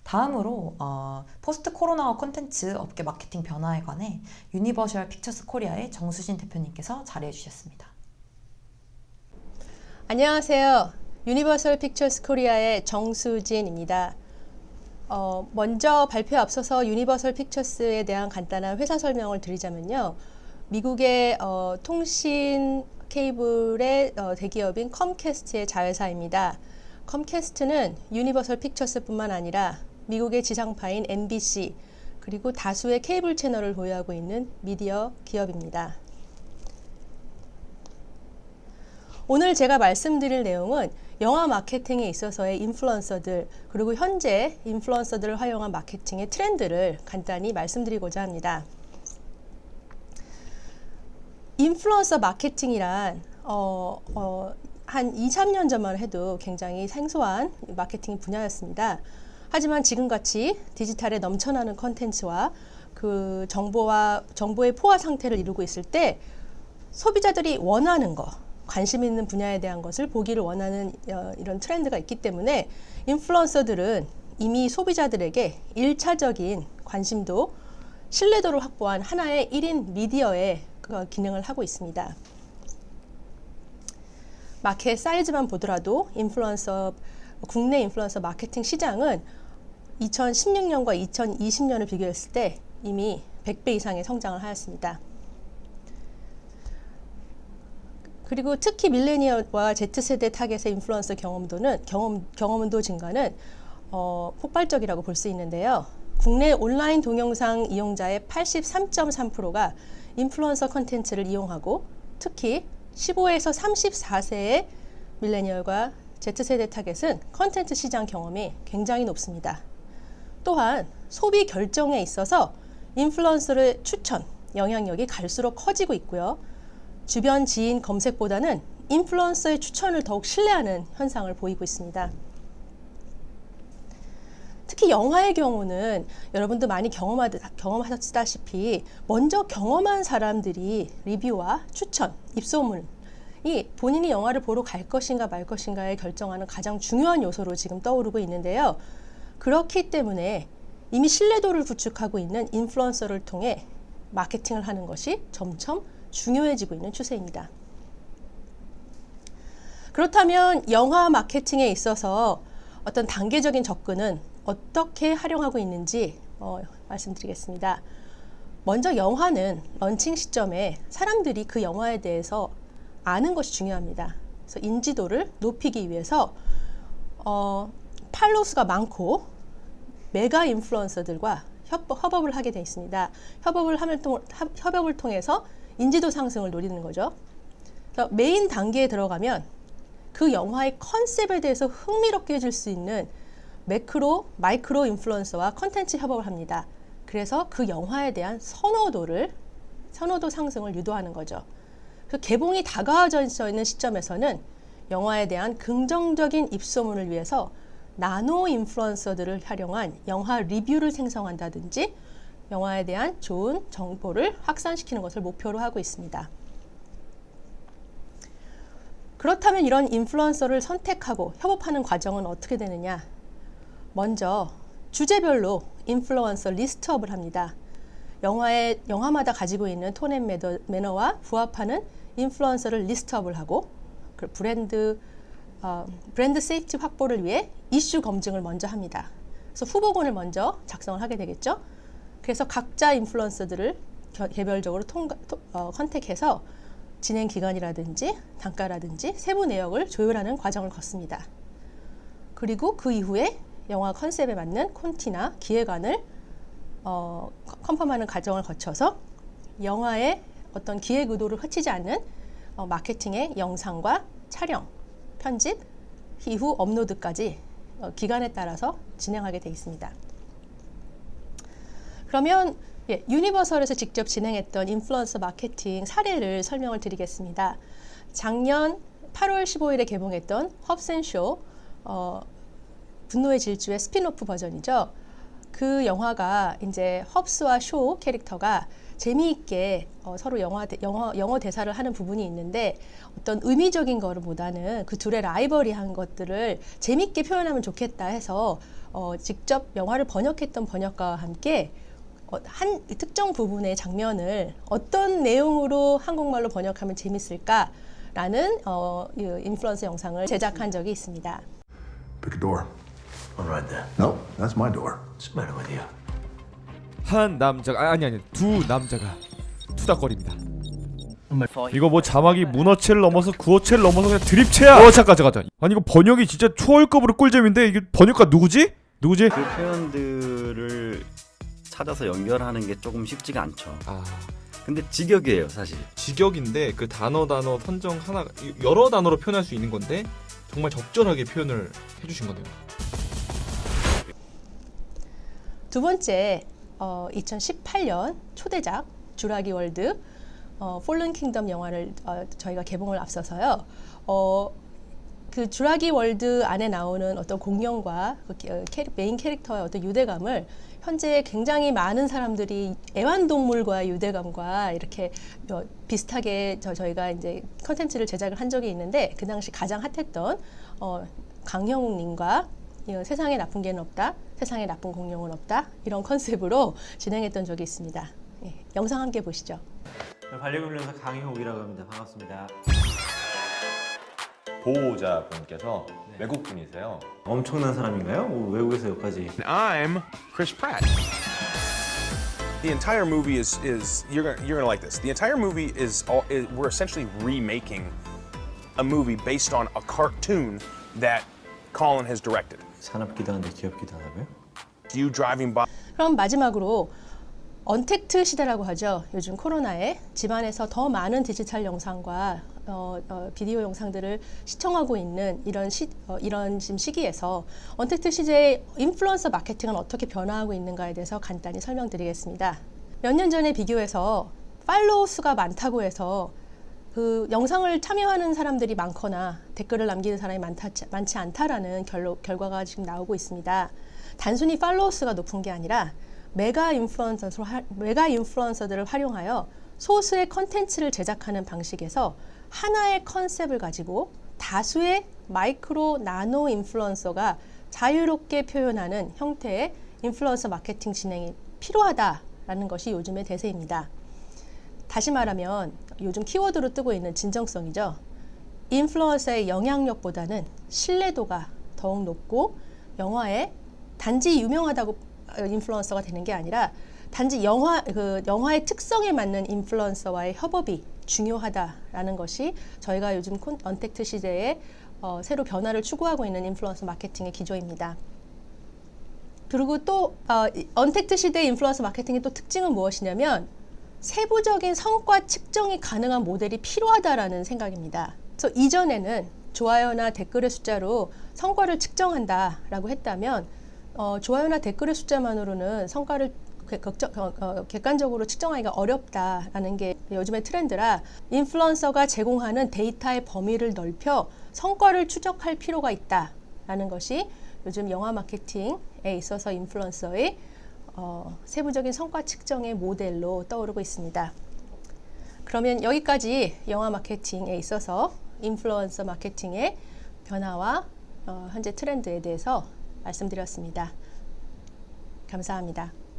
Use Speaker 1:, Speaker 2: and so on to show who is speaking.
Speaker 1: 다음으로 포스트 코로나 콘텐츠 업계 마케팅 변화에 관해 유니버셜 픽처스 코리아의 정수진 대표님께서 자리해 주셨습니다.
Speaker 2: 안녕하세요. 유니버설 픽처스 코리아의 정수진입니다. 먼저 발표에 앞서서 유니버설 픽처스에 대한 간단한 회사 설명을 드리자면요. 미국의 통신 케이블의 대기업인 컴캐스트의 자회사입니다. 컴캐스트는 유니버설 픽처스뿐만 아니라 미국의 지상파인 NBC 그리고 다수의 케이블 채널을 보유하고 있는 미디어 기업입니다. 오늘 제가 말씀드릴 내용은 영화 마케팅에 있어서의 인플루언서들 그리고 현재 인플루언서들을 활용한 마케팅의 트렌드를 간단히 말씀드리고자 합니다. 인플루언서 마케팅이란 한 2, 3년 전만 해도 굉장히 생소한 마케팅 분야였습니다. 하지만 지금같이 디지털에 넘쳐나는 컨텐츠와 그 정보의 포화 상태를 이루고 있을 때 소비자들이 원하는 것, 관심 있는 분야에 대한 것을 보기를 원하는 이런 트렌드가 있기 때문에 인플루언서들은 이미 소비자들에게 1차적인 관심도 신뢰도를 확보한 하나의 1인 미디어의 기능을 하고 있습니다. 마켓 사이즈만 보더라도 국내 인플루언서 마케팅 시장은 2016년과 2020년을 비교했을 때 이미 100배 이상의 성장을 하였습니다. 그리고 특히 밀레니얼과 Z세대 타겟의 인플루언서 경험도 증가는 폭발적이라고 볼 수 있는데요. 국내 온라인 동영상 이용자의 83.3%가 인플루언서 콘텐츠를 이용하고 특히 15에서 34세의 밀레니얼과 Z세대 타겟은 콘텐츠 시장 경험이 굉장히 높습니다. 또한 소비 결정에 있어서 인플루언서의 추천, 영향력이 갈수록 커지고 있고요. 주변 지인 검색보다는 인플루언서의 추천을 더욱 신뢰하는 현상을 보이고 있습니다. 특히 영화의 경우는 여러분도 많이 경험하셨다시피 먼저 경험한 사람들이 리뷰와 추천, 입소문이 본인이 영화를 보러 갈 것인가 말 것인가에 결정하는 가장 중요한 요소로 지금 떠오르고 있는데요. 그렇기 때문에 이미 신뢰도를 구축하고 있는 인플루언서를 통해 마케팅을 하는 것이 점점 중요해지고 있는 추세입니다. 그렇다면 영화 마케팅에 있어서 어떤 단계적인 접근은 어떻게 활용하고 있는지 말씀드리겠습니다. 먼저 영화는 런칭 시점에 사람들이 그 영화에 대해서 아는 것이 중요합니다. 그래서 인지도를 높이기 위해서 팔로우 수가 많고 메가 인플루언서들과 협업을 하게 되어 있습니다. 협업을 통해서 인지도 상승을 노리는 거죠. 메인 단계에 들어가면 그 영화의 컨셉에 대해서 흥미롭게 해줄 수 있는 매크로, 마이크로 인플루언서와 컨텐츠 협업을 합니다. 그래서 그 영화에 대한 선호도 상승을 유도하는 거죠. 그 개봉이 다가와져 있는 시점에서는 영화에 대한 긍정적인 입소문을 위해서 나노 인플루언서들을 활용한 영화 리뷰를 생성한다든지 영화에 대한 좋은 정보를 확산시키는 것을 목표로 하고 있습니다. 그렇다면 이런 인플루언서를 선택하고 협업하는 과정은 어떻게 되느냐? 먼저 주제별로 인플루언서 리스트업을 합니다. 영화마다 가지고 있는 톤 앤 매너와 부합하는 인플루언서를 리스트업을 하고 브랜드 세이프티 확보를 위해 이슈 검증을 먼저 합니다. 그래서 후보군을 먼저 작성을 하게 되겠죠. 그래서 각자 인플루언서들을 개별적으로 컨택해서 진행 기간이라든지 단가라든지 세부 내역을 조율하는 과정을 거칩니다. 그리고 그 이후에 영화 컨셉에 맞는 콘티나 기획안을 컨펌하는 과정을 거쳐서 영화의 어떤 기획 의도를 흐치지 않는 마케팅의 영상과 촬영, 편집, 이후 업로드까지 기간에 따라서 진행하게 되어 있습니다. 그러면 유니버설에서 직접 진행했던 인플루언서 마케팅 사례를 설명을 드리겠습니다. 작년 8월 15일에 개봉했던 헙스 앤 쇼 분노의 질주의 스핀오프 버전이죠. 그 영화가 이제 헙스와 쇼 캐릭터가 재미있게 서로 영어 대사를 하는 부분이 있는데 어떤 의미적인 거보다는 그 둘의 라이벌이한 것들을 재미있게 표현하면 좋겠다 해서 직접 영화를 번역했던 번역가와 함께 한 특정 부분의 장면을 어떤 내용으로 한국말로 번역하면 재밌을까라는 인플루언서 영상을 제작한 적이 있습니다.
Speaker 3: Pick a door.
Speaker 4: All right then.
Speaker 3: No, that's my door.
Speaker 4: What's the matter with you?
Speaker 5: 한 남자가 아니 두 남자가 투닥거립니다. 이거 뭐 자막이 문어체를 넘어서 구어체를 넘어서 그냥 드립체야. 잠깐. 아니 이거 번역이 진짜 초월급으로 꿀잼인데 이게 번역가 누구지?
Speaker 6: 그 표현들을 찾아서 연결하는 게 조금 쉽지가 않죠. 근데 직역이에요, 사실.
Speaker 5: 직역인데 그 단어 선정 하나 여러 단어로 표현할 수 있는 건데 정말 적절하게 표현을 해주신 거네요.
Speaker 2: 두 번째 2018년 초대작 주라기 월드 폴른 킹덤 영화를 저희가 개봉을 앞서서요. 그 주라기 월드 안에 나오는 어떤 공룡과 메인 캐릭터의 어떤 유대감을 현재 굉장히 많은 사람들이 애완동물과의 유대감과 이렇게 비슷하게 저희가 이제 컨텐츠를 제작을 한 적이 있는데 그 당시 가장 핫했던 강형욱님과 세상에 나쁜 개는 없다, 세상에 나쁜 공룡은 없다 이런 컨셉으로 진행했던 적이 있습니다. 영상 함께 보시죠.
Speaker 7: 반려견 강희옥이라고 합니다. 반갑습니다.
Speaker 8: 보호자분께서 외국분이세요.
Speaker 7: 엄청난 사람인가요? 외국에서 여기까지.
Speaker 9: I'm Chris Pratt. The entire movie is you're gonna like this. The entire movie is we're essentially remaking a movie based on a cartoon that Colin has directed.
Speaker 7: 사납기도 한데 귀엽기도 하다고요?
Speaker 9: You driving by.
Speaker 2: 그럼 마지막으로 언택트 시대라고 하죠. 요즘 코로나에 집안에서 더 많은 디지털 영상과 비디오 영상들을 시청하고 있는 이런 지금 시기에서 언택트 시대의 인플루언서 마케팅은 어떻게 변화하고 있는가에 대해서 간단히 설명드리겠습니다. 몇 년 전에 비교해서 팔로우 수가 많다고 해서 그 영상을 참여하는 사람들이 많거나 댓글을 남기는 사람이 많지 않다라는 결과가 지금 나오고 있습니다. 단순히 팔로우 수가 높은 게 아니라 메가 인플루언서들을 활용하여 소수의 컨텐츠를 제작하는 방식에서 하나의 컨셉을 가지고 다수의 마이크로 나노 인플루언서가 자유롭게 표현하는 형태의 인플루언서 마케팅 진행이 필요하다라는 것이 요즘의 대세입니다. 다시 말하면 요즘 키워드로 뜨고 있는 진정성이죠. 인플루언서의 영향력보다는 신뢰도가 더욱 높고 영화에 단지 유명하다고 인플루언서가 되는 게 아니라 단지 영화의 특성에 맞는 인플루언서와의 협업이 중요하다라는 것이 저희가 요즘 언택트 시대에 새로 변화를 추구하고 있는 인플루언서 마케팅의 기조입니다. 그리고 또 언택트 시대의 인플루언서 마케팅의 또 특징은 무엇이냐면 세부적인 성과 측정이 가능한 모델이 필요하다라는 생각입니다. 그래서 이전에는 좋아요나 댓글의 숫자로 성과를 측정한다라고 했다면 좋아요나 댓글의 숫자만으로는 성과를 객관적으로 측정하기가 어렵다라는 게 요즘의 트렌드라 인플루언서가 제공하는 데이터의 범위를 넓혀 성과를 추적할 필요가 있다라는 것이 요즘 영화 마케팅에 있어서 인플루언서의 세부적인 성과 측정의 모델로 떠오르고 있습니다. 그러면 여기까지 영화 마케팅에 있어서 인플루언서 마케팅의 변화와 현재 트렌드에 대해서 말씀드렸습니다. 감사합니다.